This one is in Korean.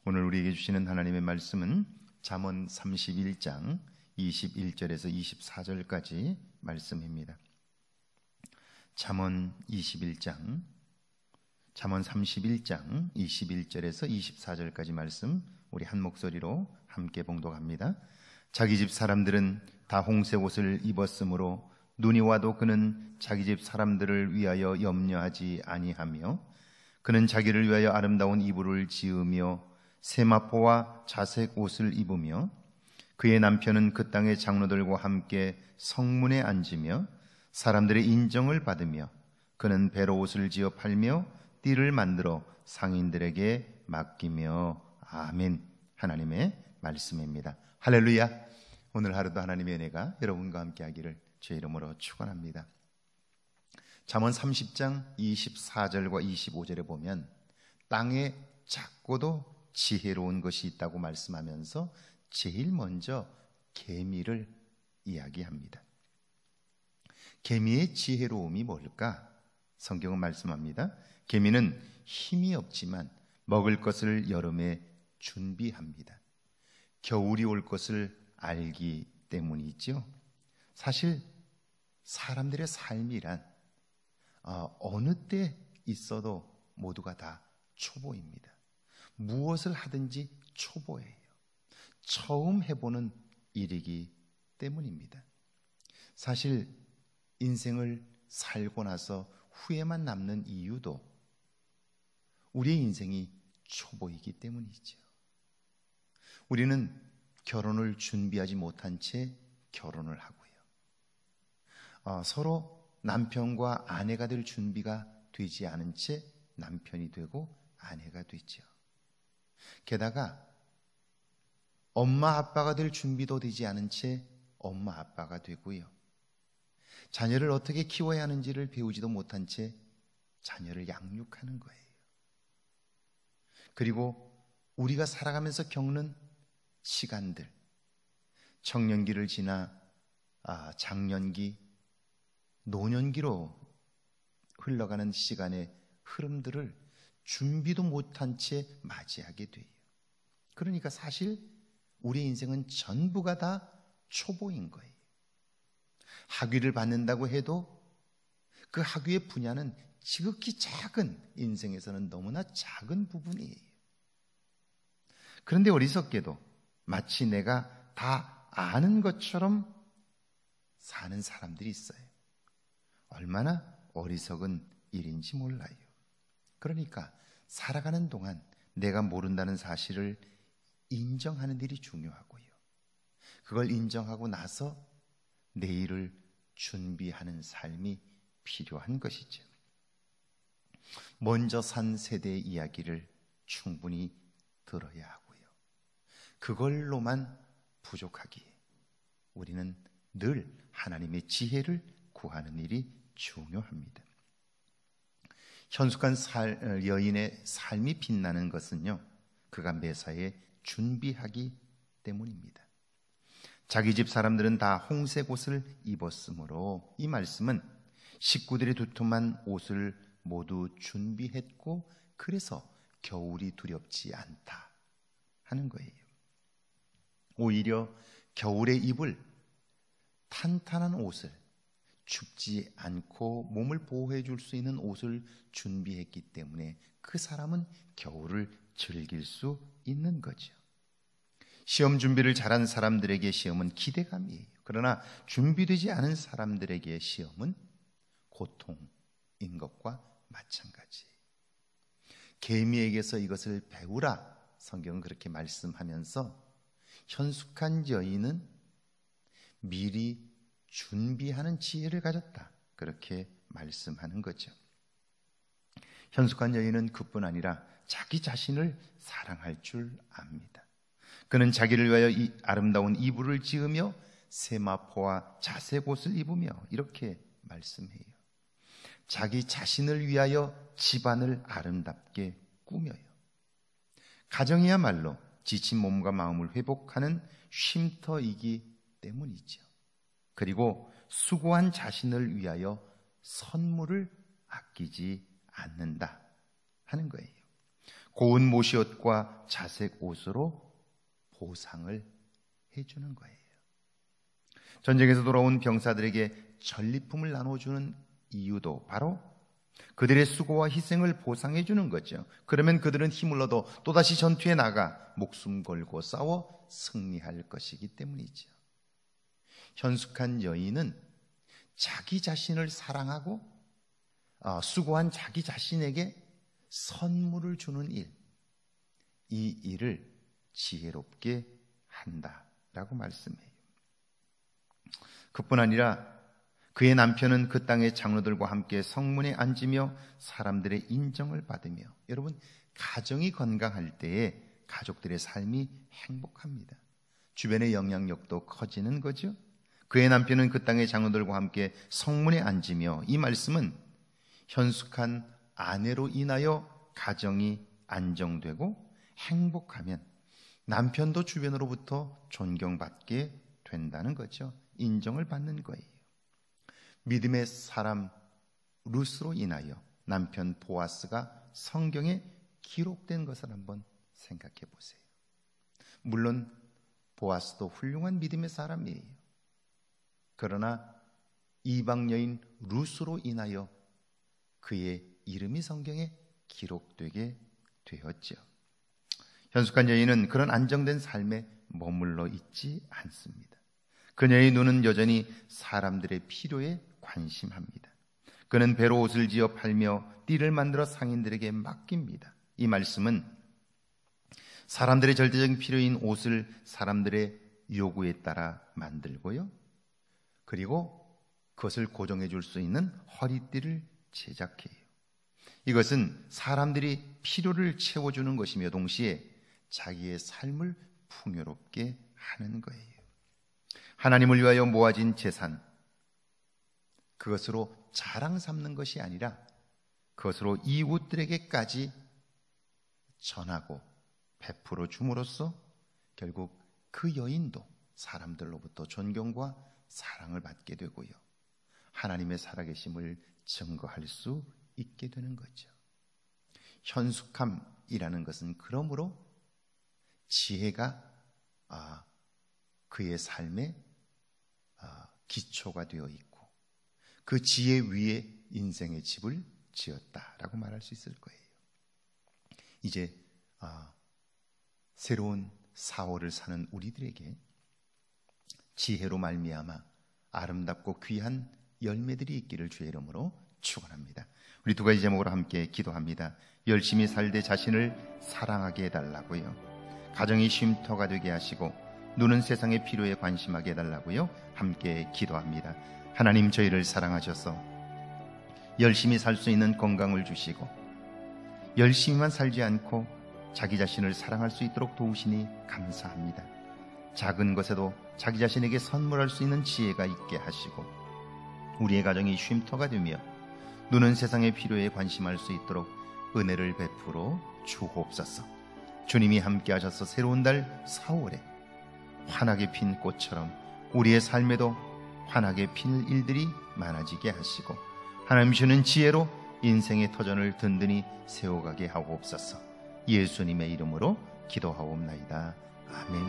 오늘 우리에게 주시는 하나님의 말씀은 잠언 31장 21절에서 24절까지 말씀입니다. 잠언 31장, 잠언 31장 21절에서 24절까지 말씀 우리 한 목소리로 함께 봉독합니다. 자기 집 사람들은 다 홍색 옷을 입었으므로 눈이 와도 그는 자기 집 사람들을 위하여 염려하지 아니하며 그는 자기를 위하여 아름다운 이불을 지으며 세마포와 자색 옷을 입으며 그의 남편은 그 땅의 장로들과 함께 성문에 앉으며 사람들의 인정을 받으며 그는 배로 옷을 지어 팔며 띠를 만들어 상인들에게 맡기며. 아멘. 하나님의 말씀입니다. 할렐루야. 오늘 하루도 하나님의 은혜가 여러분과 함께 하기를 주의 이름으로 축원합니다. 잠언 30장 24절과 25절에 보면 땅에 작고도 지혜로운 것이 있다고 말씀하면서 제일 먼저 개미를 이야기합니다. 개미의 지혜로움이 뭘까? 성경은 말씀합니다. 개미는 힘이 없지만 먹을 것을 여름에 준비합니다. 겨울이 올 것을 알기 때문이죠. 사실 사람들의 삶이란 어느 때 있어도 모두가 다 초보입니다. 무엇을 하든지 초보예요. 처음 해보는 일이기 때문입니다. 사실 인생을 살고 나서 후회만 남는 이유도 우리의 인생이 초보이기 때문이죠. 우리는 결혼을 준비하지 못한 채 결혼을 하고요. 서로 남편과 아내가 될 준비가 되지 않은 채 남편이 되고 아내가 되죠. 게다가 엄마 아빠가 될 준비도 되지 않은 채 엄마 아빠가 되고요. 자녀를 어떻게 키워야 하는지를 배우지도 못한 채 자녀를 양육하는 거예요. 그리고 우리가 살아가면서 겪는 시간들, 청년기를 지나 장년기, 노년기로 흘러가는 시간의 흐름들을 준비도 못한 채 맞이하게 돼요. 그러니까 사실 우리 인생은 전부가 다 초보인 거예요. 학위를 받는다고 해도 그 학위의 분야는 지극히 작은, 인생에서는 너무나 작은 부분이에요. 그런데 어리석게도 마치 내가 다 아는 것처럼 사는 사람들이 있어요. 얼마나 어리석은 일인지 몰라요. 그러니까 살아가는 동안 내가 모른다는 사실을 인정하는 일이 중요하고요. 그걸 인정하고 나서 내일을 준비하는 삶이 필요한 것이죠. 먼저 산 세대의 이야기를 충분히 들어야 하고요. 그걸로만 부족하기에 우리는 늘 하나님의 지혜를 구하는 일이 중요합니다. 현숙한 여인의 삶이 빛나는 것은요, 그가 매사에 준비하기 때문입니다. 자기 집 사람들은 다 홍색 옷을 입었으므로 이 말씀은 식구들이 두툼한 옷을 모두 준비했고 그래서 겨울이 두렵지 않다 하는 거예요. 오히려 겨울에 입을 탄탄한 옷을, 춥지 않고 몸을 보호해 줄 수 있는 옷을 준비했기 때문에 그 사람은 겨울을 즐길 수 있는 거죠. 시험 준비를 잘한 사람들에게 시험은 기대감이에요. 그러나 준비되지 않은 사람들에게 시험은 고통인 것과 마찬가지예요. 개미에게서 이것을 배우라, 성경은 그렇게 말씀하면서 현숙한 여인은 미리 준비하는 지혜를 가졌다, 그렇게 말씀하는 거죠. 현숙한 여인은 그뿐 아니라 자기 자신을 사랑할 줄 압니다. 그는 자기를 위하여 이 아름다운 이불을 지으며 세마포와 자색 옷을 입으며 이렇게 말씀해요. 자기 자신을 위하여 집안을 아름답게 꾸며요. 가정이야말로 지친 몸과 마음을 회복하는 쉼터이기 때문이죠. 그리고 수고한 자신을 위하여 선물을 아끼지 않는다 하는 거예요. 고운 모시옷과 자색 옷으로 보상을 해주는 거예요. 전쟁에서 돌아온 병사들에게 전리품을 나눠주는 이유도 바로 그들의 수고와 희생을 보상해 주는 거죠. 그러면 그들은 힘을 얻어 또다시 전투에 나가 목숨 걸고 싸워 승리할 것이기 때문이죠. 현숙한 여인은 자기 자신을 사랑하고 수고한 자기 자신에게 선물을 주는 일, 이 일을 지혜롭게 한다라고 말씀해요. 그뿐 아니라 그의 남편은 그 땅의 장로들과 함께 성문에 앉으며 사람들의 인정을 받으며, 여러분, 가정이 건강할 때에 가족들의 삶이 행복합니다. 주변의 영향력도 커지는 거죠. 그의 남편은 그 땅의 장로들과 함께 성문에 앉으며, 이 말씀은 현숙한 아내로 인하여 가정이 안정되고 행복하면 남편도 주변으로부터 존경받게 된다는 거죠. 인정을 받는 거예요. 믿음의 사람 룻으로 인하여 남편 보아스가 성경에 기록된 것을 한번 생각해 보세요. 물론 보아스도 훌륭한 믿음의 사람이에요. 그러나 이방 여인 룻으로 인하여 그의 이름이 성경에 기록되게 되었죠. 현숙한 여인은 그런 안정된 삶에 머물러 있지 않습니다. 그녀의 눈은 여전히 사람들의 필요에 관심합니다. 그는 배로 옷을 지어 팔며 띠를 만들어 상인들에게 맡깁니다. 이 말씀은 사람들의 절대적인 필요인 옷을 사람들의 요구에 따라 만들고요, 그리고 그것을 고정해 줄 수 있는 허리띠를 제작해요. 이것은 사람들이 필요를 채워주는 것이며 동시에 자기의 삶을 풍요롭게 하는 거예요. 하나님을 위하여 모아진 재산, 그것으로 자랑 삼는 것이 아니라 그것으로 이웃들에게까지 전하고 베풀어 줌으로써 결국 그 여인도 사람들로부터 존경과 사랑을 받게 되고요, 하나님의 살아계심을 증거할 수 있게 되는 거죠. 현숙함이라는 것은 그러므로 지혜가 그의 삶의 기초가 되어 있고 그 지혜 위에 인생의 집을 지었다라고 말할 수 있을 거예요. 이제 새로운 4월을 사는 우리들에게 지혜로 말미암아 아름답고 귀한 열매들이 있기를 주의 이름으로 축원합니다. 우리 두 가지 제목으로 함께 기도합니다. 열심히 살되 자신을 사랑하게 해달라고요, 가정이 쉼터가 되게 하시고 눈은 세상의 필요에 관심하게 해달라고요, 함께 기도합니다. 하나님, 저희를 사랑하셔서 열심히 살 수 있는 건강을 주시고 열심히만 살지 않고 자기 자신을 사랑할 수 있도록 도우시니 감사합니다. 작은 것에도 자기 자신에게 선물할 수 있는 지혜가 있게 하시고 우리의 가정이 쉼터가 되며 눈은 세상의 필요에 관심할 수 있도록 은혜를 베풀어 주옵소서. 주님이 함께 하셔서 새로운 달 4월에 환하게 핀 꽃처럼 우리의 삶에도 환하게 핀 일들이 많아지게 하시고 하나님 주는 지혜로 인생의 터전을 든든히 세워가게 하옵소서. 예수님의 이름으로 기도하옵나이다. 아멘.